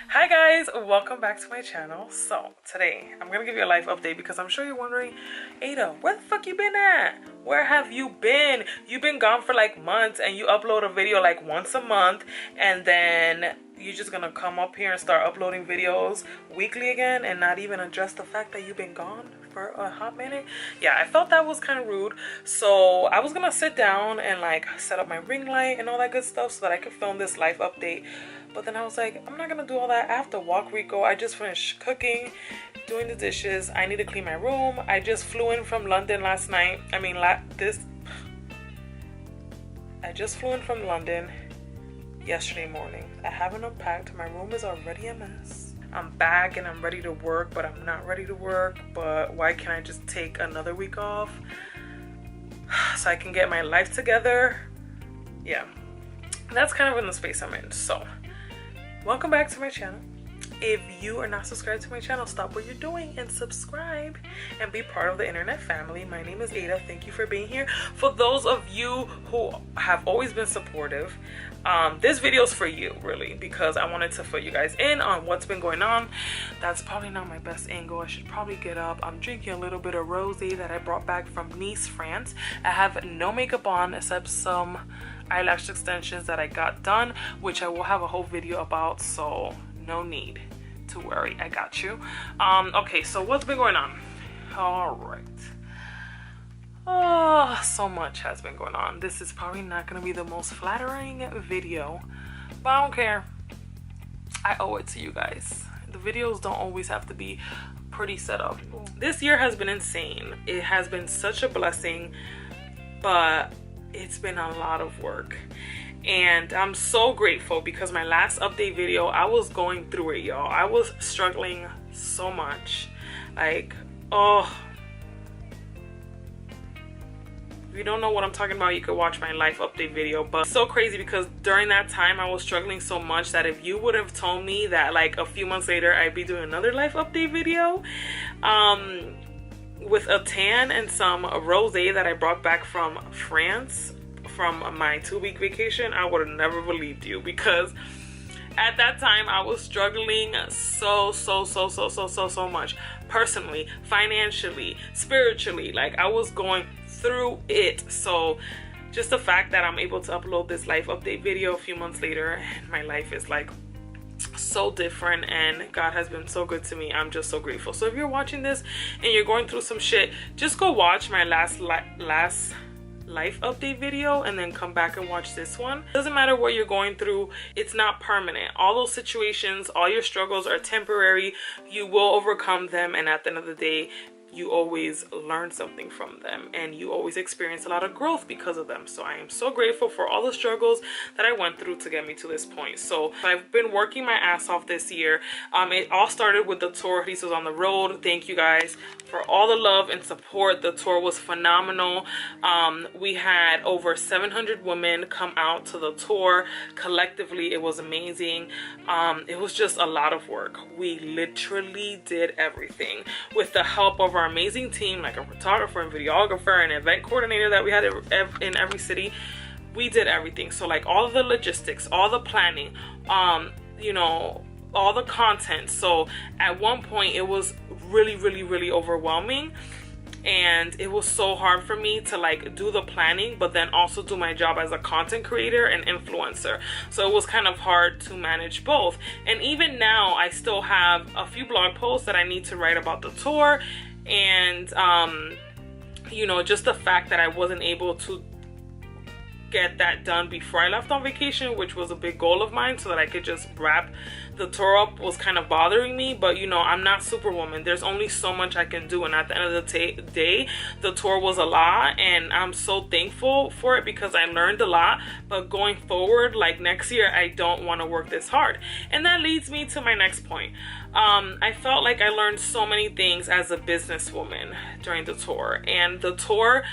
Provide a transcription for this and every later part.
Hi guys, welcome back to my channel. So today I'm gonna give you a life update because I'm sure you're wondering, Ada, where the fuck you been at? Where have you been? You've been gone for like months and you upload a video like once a month, and then you're just gonna come up here and start uploading videos weekly again and not even address the fact that you've been gone for a hot minute. Yeah, I felt that was kind of rude, so I was gonna sit down and like set up my ring light and all that good stuff so that I could film this life update. But then I was like, I'm not gonna do all that. I have to walk Rico. I just finished cooking, doing the dishes. I need to clean my room. I just flew in from London last night. I just flew in from London yesterday morning. I haven't unpacked. My room is already a mess. I'm back and I'm ready to work, but I'm not ready to work. But why can't I just take another week off so I can get my life together? Yeah, that's kind of in the space I'm in. So welcome back to my channel. If you are not subscribed to my channel, stop what you're doing and subscribe and be part of the internet family. My name is Ada. Thank you for being here. For those of you who have always been supportive, this video is for you, really, because I wanted to fill you guys in on what's been going on. That's probably not my best angle. I should probably get up. I'm drinking a little bit of rosé that I brought back from Nice, France. I have no makeup on except some eyelash extensions that I got done, which I will have a whole video about, so no need to worry. I got you. Okay, so what's been going on? All right. Oh, so much has been going on. This is probably not going to be the most flattering video, but I don't care. I owe it to you guys. The videos don't always have to be pretty set up. This year has been insane. It has been such a blessing, but it's been a lot of work. And I'm so grateful because my last update video, I was going through it, y'all. I was struggling so much. Like, oh, if you don't know what I'm talking about, you could watch my life update video. But it's so crazy because during that time I was struggling so much that if you would have told me that like a few months later I'd be doing another life update video with a tan and some rosé that I brought back from France from my 2-week vacation, I would have never believed you, because at that time I was struggling so much, personally, financially, spiritually. Like, I was going through it. So just the fact that I'm able to upload this life update video a few months later and my life is like so different and God has been so good to me, I'm just so grateful. So if you're watching this and you're going through some shit, just go watch my last life update video and then come back and watch this one. Doesn't matter what you're going through, it's not permanent. All those situations, all your struggles are temporary. You will overcome them, and at the end of the day, you always learn something from them and you always experience a lot of growth because of them. So I am so grateful for all the struggles that I went through to get me to this point. So I've been working my ass off this year. It all started with the tour. This was on the road. Thank you guys for all the love and support. The tour was phenomenal. We had over 700 women come out to the tour. Collectively, it was amazing. It was just a lot of work. We literally did everything with the help of our amazing team, like a photographer and videographer and event coordinator that we had in every city. We did everything. So like all of the logistics, all the planning, you know, all the content. So at one point it was really overwhelming, and it was so hard for me to like do the planning but then also do my job as a content creator and influencer. So it was kind of hard to manage both. And even now I still have a few blog posts that I need to write about the tour, and you know, just the fact that I wasn't able to get that done before I left on vacation, which was a big goal of mine, so that I could just wrap the tour up, was kind of bothering me. But you know, I'm not Superwoman. There's only so much I can do, and at the end of the day, the tour was a lot, and I'm so thankful for it because I learned a lot. But going forward, like next year, I don't want to work this hard. And that leads me to my next point. I felt like I learned so many things as a businesswoman during the tour, and the tour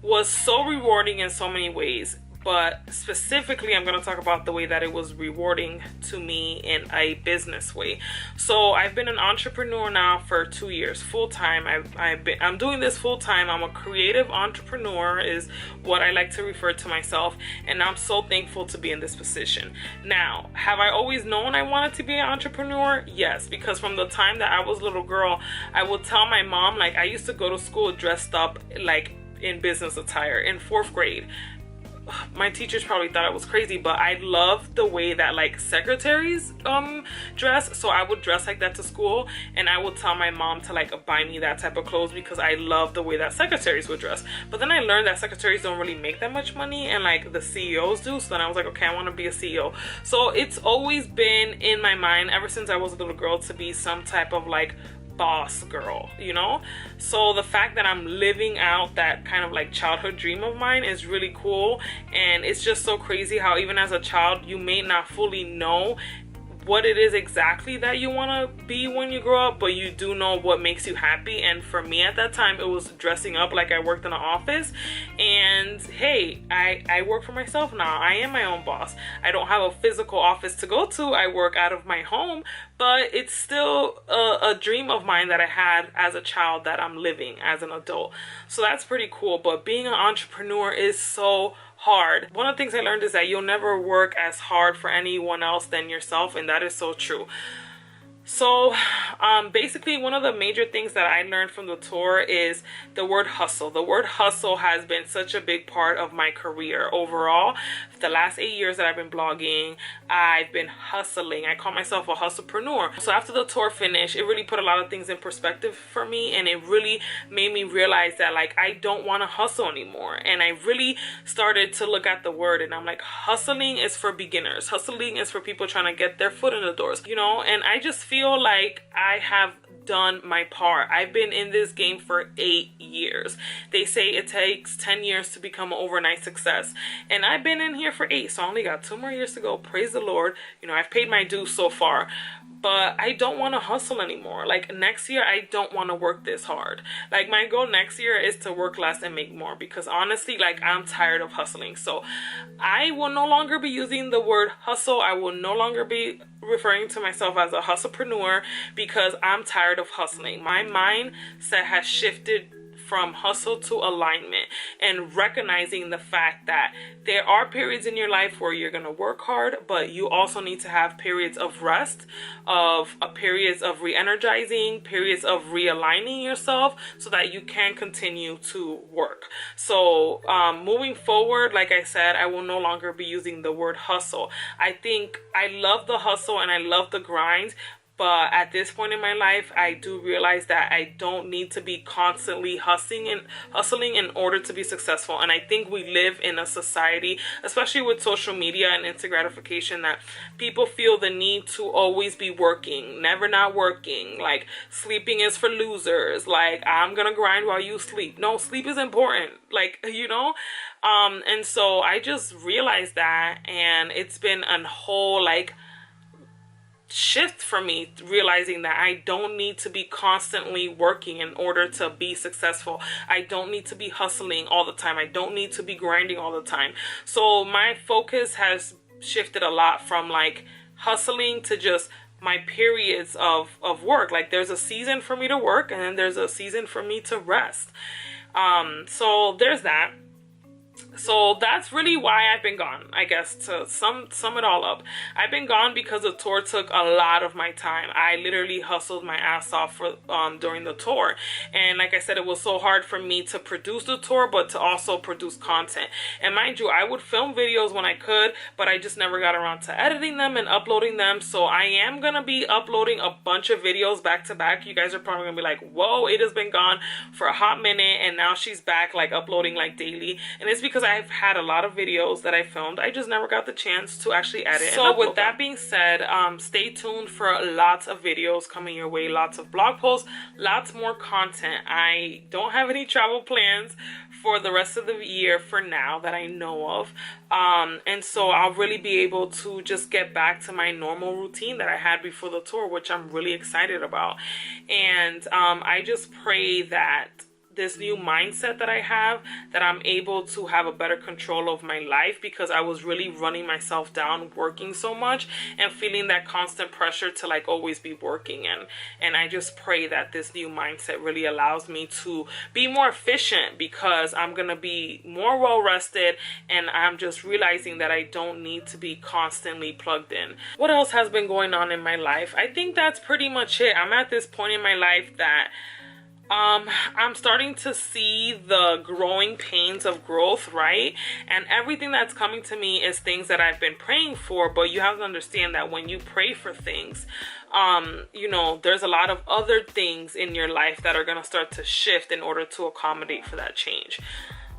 was so rewarding in so many ways. but specifically I'm going to talk about the way that it was rewarding to me in a business way. So I've been an entrepreneur now for 2 years, full-time. I'm doing this full-time. I'm a creative entrepreneur is what I like to refer to myself, and I'm so thankful to be in this position. Now, have I always known I wanted to be an entrepreneur? Yes, because from the time that I was a little girl, I would tell my mom, like, I used to go to school dressed up like in business attire in 4th grade. My teachers probably thought I was crazy, but I loved the way that like secretaries dress. So I would dress like that to school, and I would tell my mom to like buy me that type of clothes because I love the way that secretaries would dress. But then I learned that secretaries don't really make that much money, and like the CEOs do. So then I was like, okay, I want to be a CEO. So it's always been in my mind ever since I was a little girl to be some type of like boss girl, you know? So the fact that I'm living out that kind of like childhood dream of mine is really cool. And it's just so crazy how even as a child you may not fully know what it is exactly that you want to be when you grow up, but you do know what makes you happy. And for me at that time, it was dressing up like I worked in an office. And hey, I work for myself now. I am my own boss. I don't have a physical office to go to. I work out of my home, but it's still a dream of mine that I had as a child that I'm living as an adult. So that's pretty cool. But being an entrepreneur is so hard. One of the things I learned is that you'll never work as hard for anyone else than yourself, and that is so true. So basically one of the major things that I learned from the tour is the word hustle. The word hustle has been such a big part of my career overall. The last 8 years that I've been blogging, I've been hustling. I call myself a hustlepreneur. So after the tour finished, it really put a lot of things in perspective for me, and it really made me realize that like I don't want to hustle anymore. And I really started to look at the word, and I'm like, hustling is for beginners. Hustling is for people trying to get their foot in the doors, you know? And I just feel like I have done my part. I've been in this game for 8 years. They say it takes 10 years to become an overnight success, and I've been in here for 8, so I only got 2 more years to go. Praise the Lord. You know, I've paid my dues so far, but I don't want to hustle anymore. Like next year, I don't want to work this hard. Like my goal next year is to work less and make more, because honestly, like I'm tired of hustling. So I will no longer be using the word hustle. I will no longer be referring to myself as a hustlepreneur, because I'm tired of hustling. My mindset has shifted from hustle to alignment, and recognizing the fact that there are periods in your life where you're going to work hard, but you also need to have periods of rest, of periods of re-energizing, periods of realigning yourself so that you can continue to work. So moving forward, like I said, I will no longer be using the word hustle. I think I love the hustle and I love the grind, but at this point in my life, I do realize that I don't need to be constantly hustling in order to be successful. And I think we live in a society, especially with social media and instant gratification, that people feel the need to always be working, never not working. Like sleeping is for losers. Like I'm gonna grind while you sleep. No, sleep is important. Like, you know? And so I just realized that, and it's been a whole like shift for me, realizing that I don't need to be constantly working in order to be successful. I don't need to be hustling all the time. I don't need to be grinding all the time. So my focus has shifted a lot from like hustling to just my periods of work. Like there's a season for me to work, and then there's a season for me to rest. So there's that. So that's really why I've been gone, I guess, to sum it all up. I've been gone because the tour took a lot of my time. I literally hustled my ass off for during the tour. And like I said, it was so hard for me to produce the tour, but to also produce content. And mind you, I would film videos when I could, but I just never got around to editing them and uploading them. So I am going to be uploading a bunch of videos back to back. You guys are probably going to be like, whoa, Ada's been gone for a hot minute, and now she's back like uploading like daily. And it's because I've had a lot of videos that I filmed. I just never got the chance to actually edit. So with that being said, stay tuned for lots of videos coming your way, lots of blog posts, lots more content. I don't have any travel plans for the rest of the year for now that I know of. And so I'll really be able to just get back to my normal routine that I had before the tour, which I'm really excited about. And I just pray that this new mindset that I have, that I'm able to have a better control of my life, because I was really running myself down working so much and feeling that constant pressure to like always be working. And I just pray that this new mindset really allows me to be more efficient, because I'm gonna be more well rested, and I'm just realizing that I don't need to be constantly plugged in. What else has been going on in my life? I think that's pretty much it. I'm at this point in my life that I'm starting to see the growing pains of growth, right? And everything that's coming to me is things that I've been praying for, but you have to understand that when you pray for things, you know, there's a lot of other things in your life that are going to start to shift in order to accommodate for that change.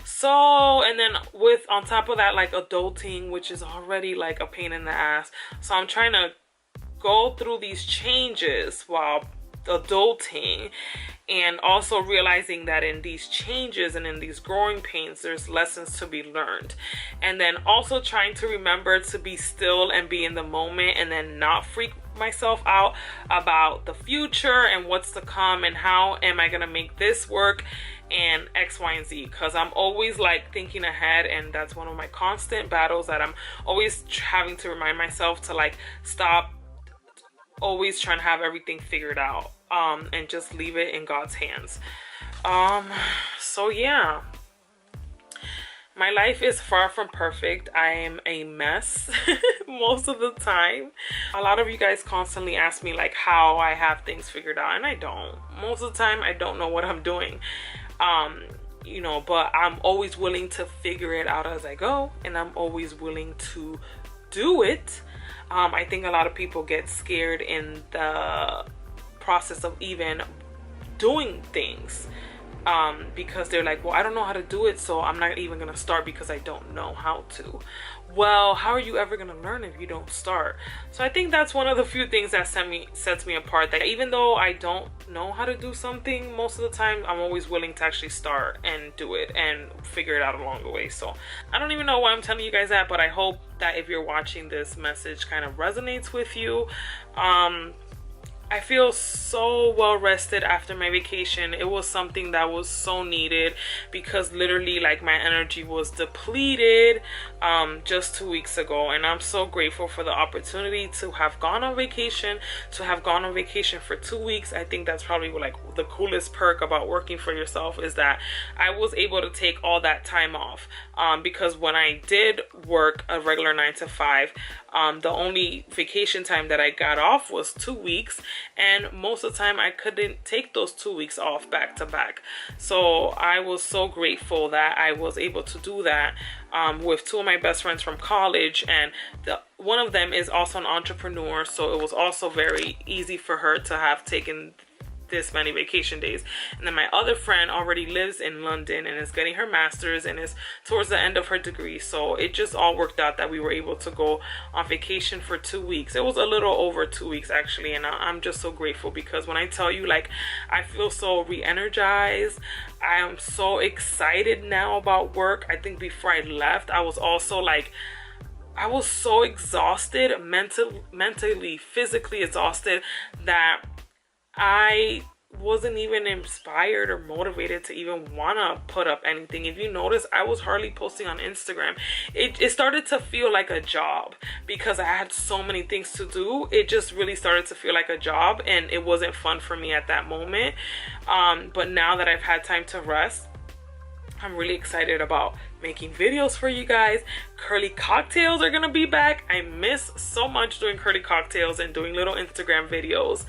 So, and then with, on top of that, like adulting, which is already like a pain in the ass. So I'm trying to go through these changes while adulting, and also realizing that in these changes and in these growing pains, there's lessons to be learned. And then also trying to remember to be still and be in the moment, and then not freak myself out about the future and what's to come and how am I gonna make this work and X, Y, and Z, because I'm always like thinking ahead, and that's one of my constant battles, that I'm always having to remind myself to like stop always trying to have everything figured out, and just leave it in God's hands. So yeah, my life is far from perfect. I am a mess most of the time. A lot of you guys constantly ask me like how I have things figured out, and I don't. Most of the time I don't know what I'm doing, you know, but I'm always willing to figure it out as I go, and I'm always willing to do it. I think a lot of people get scared in the process of even doing things, because they're like, well, I don't know how to do it, so I'm not even gonna start because I don't know how to. Well, how are you ever gonna learn if you don't start? So I think that's one of the few things that sets me apart, that even though I don't know how to do something most of the time, I'm always willing to actually start and do it and figure it out along the way. So I don't even know why I'm telling you guys that, but I hope that if you're watching, this message kind of resonates with you. I feel so well rested after my vacation. It was something that was so needed, because literally like my energy was depleted just 2 weeks ago, and I'm so grateful for the opportunity to have gone on vacation, for 2 weeks. I think that's probably like the coolest perk about working for yourself, is that I was able to take all that time off, because when I did work a regular 9 to 5, the only vacation time that I got off was 2 weeks, and most of the time I couldn't take those 2 weeks off back to back. So I was so grateful that I was able to do that with two of my best friends from college, and one of them is also an entrepreneur, so it was also very easy for her to have taken this many vacation days. And then my other friend already lives in London and is getting her master's and is towards the end of her degree, so it just all worked out that we were able to go on vacation for 2 weeks. It was a little over 2 weeks actually, and I'm just so grateful, because when I tell you, like, I feel so re-energized, I am so excited now about work. I think before I left, I was also like, I was so exhausted, mentally, physically exhausted, that I wasn't even inspired or motivated to even want to put up anything. If you notice, I was hardly posting on Instagram. It started to feel like a job, because I had so many things to do. It just really started to feel like a job, and it wasn't fun for me at that moment. But now that I've had time to rest, I'm really excited about making videos for you guys. Curly cocktails are gonna be back. I miss so much doing curly cocktails and doing little Instagram videos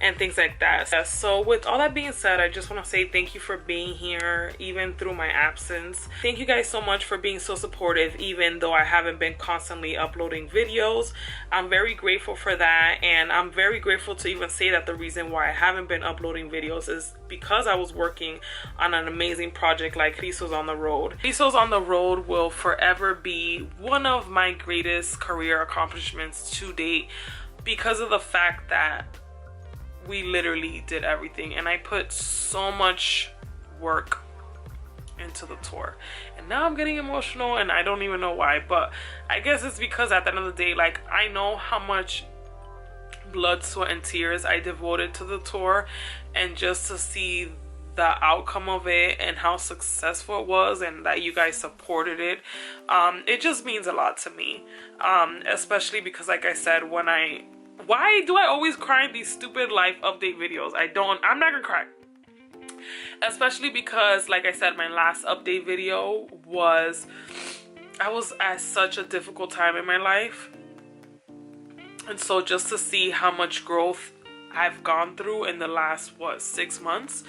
and things like that. So with all that being said, I just want to say thank you for being here even through my absence. Thank you guys so much for being so supportive, even though I haven't been constantly uploading videos. I'm very grateful for that, and I'm very grateful to even say that the reason why I haven't been uploading videos is because I was working on an amazing project like Rizos on the Road. Rizos on the Road will forever be one of my greatest career accomplishments to date, because of the fact that we literally did everything, and I put so much work into the tour. And now I'm getting emotional, and I don't even know why, but I guess it's because at the end of the day, like, I know how much blood, sweat, and tears I devoted to the tour, and just to see the outcome of it and how successful it was, and that you guys supported it. It just means a lot to me, especially because, like I said, why do I always cry in these stupid life update videos? I'm not gonna cry. Especially because, like I said, my last update video I was at such a difficult time in my life. And so just to see how much growth I've gone through in the last, 6 months,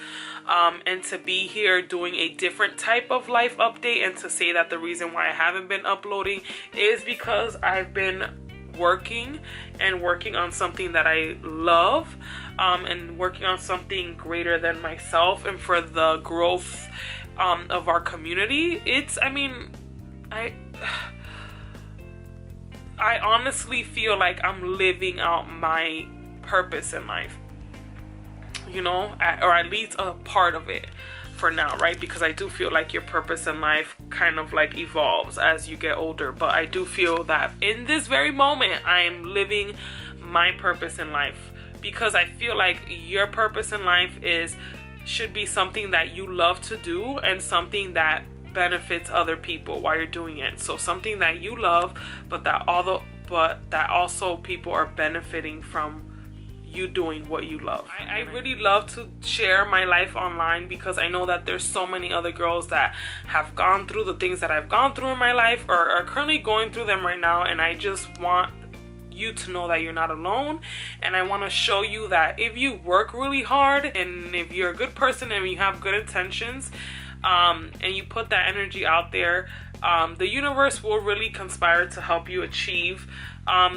and to be here doing a different type of life update, and to say that the reason why I haven't been uploading is because I've been working on something that I love, and working on something greater than myself and for the growth of our community. I honestly feel like I'm living out my purpose in life, you know, or at least a part of it for now, right? Because I do feel like your purpose in life kind of like evolves as you get older, but I do feel that in this very moment I'm living my purpose in life, because I feel like your purpose in life should be something that you love to do and something that benefits other people while you're doing it. So something that you love, but that also people are benefiting from you doing what you love. I really love to share my life online, because I know that there's so many other girls that have gone through the things that I've gone through in my life, or are currently going through them right now, and I just want you to know that you're not alone. And I want to show you that if you work really hard, and if you're a good person and you have good intentions, and you put that energy out there, the universe will really conspire to help you achieve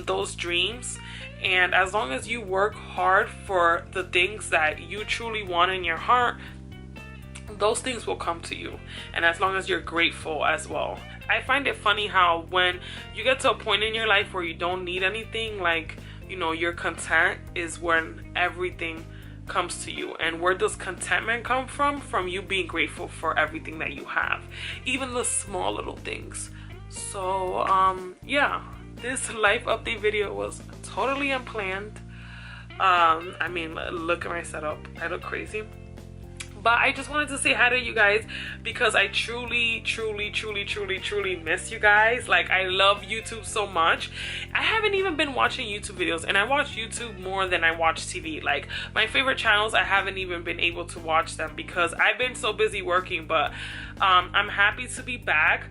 those dreams. And as long as you work hard for the things that you truly want in your heart, those things will come to you. And as long as you're grateful as well. I find it funny how when you get to a point in your life where you don't need anything, like, you know, you're content, is when everything comes to you. And where does contentment come from? From you being grateful for everything that you have, even the small little things. So yeah, this life update video was totally unplanned. I mean, look at my setup, I look crazy. But I just wanted to say hi to you guys, because I truly miss you guys. Like, I love YouTube so much. I haven't even been watching YouTube videos, and I watch YouTube more than I watch TV. Like, my favorite channels, I haven't even been able to watch them because I've been so busy working. But I'm happy to be back.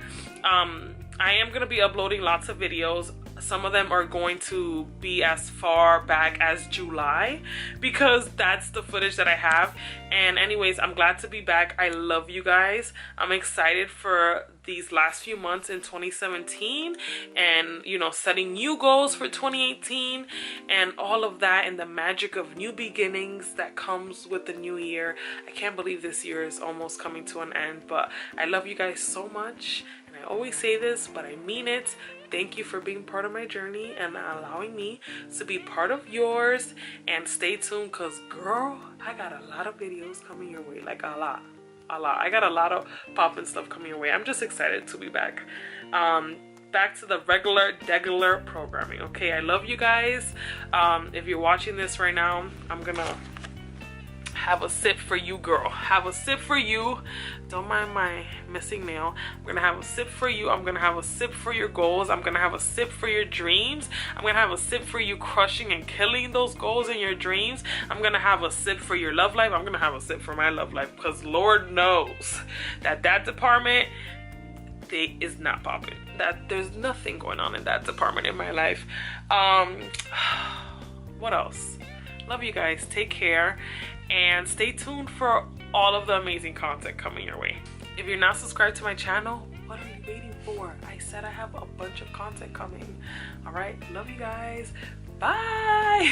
I am going to be uploading lots of videos. Some of them are going to be as far back as July, because that's the footage that I have. And anyways, I'm glad to be back. I love you guys. I'm excited for these last few months in 2017, and, you know, setting new goals for 2018 and all of that, and the magic of new beginnings that comes with the new year. I can't believe this year is almost coming to an end, but I love you guys so much. And I always say this, but I mean it. Thank you for being part of my journey and allowing me to be part of yours. And stay tuned, because girl, I got a lot of videos coming your way. Like a lot. I got a lot of poppin' stuff coming your way. I'm just excited to be back. Back to the regular programming. Okay, I love you guys. If you're watching this right now, I'm gonna have a sip for you, girl. Have a sip for you. Don't mind my missing nail. I'm gonna have a sip for you. I'm gonna have a sip for your goals. I'm gonna have a sip for your dreams. I'm gonna have a sip for you crushing and killing those goals in your dreams. I'm gonna have a sip for your love life. I'm gonna have a sip for my love life, because Lord knows that department is not popping. That there's nothing going on in that department in my life. What else? Love you guys. Take care. And stay tuned for all of the amazing content coming your way. If you're not subscribed to my channel, what are you waiting for? I said I have a bunch of content coming. All right, love you guys. Bye.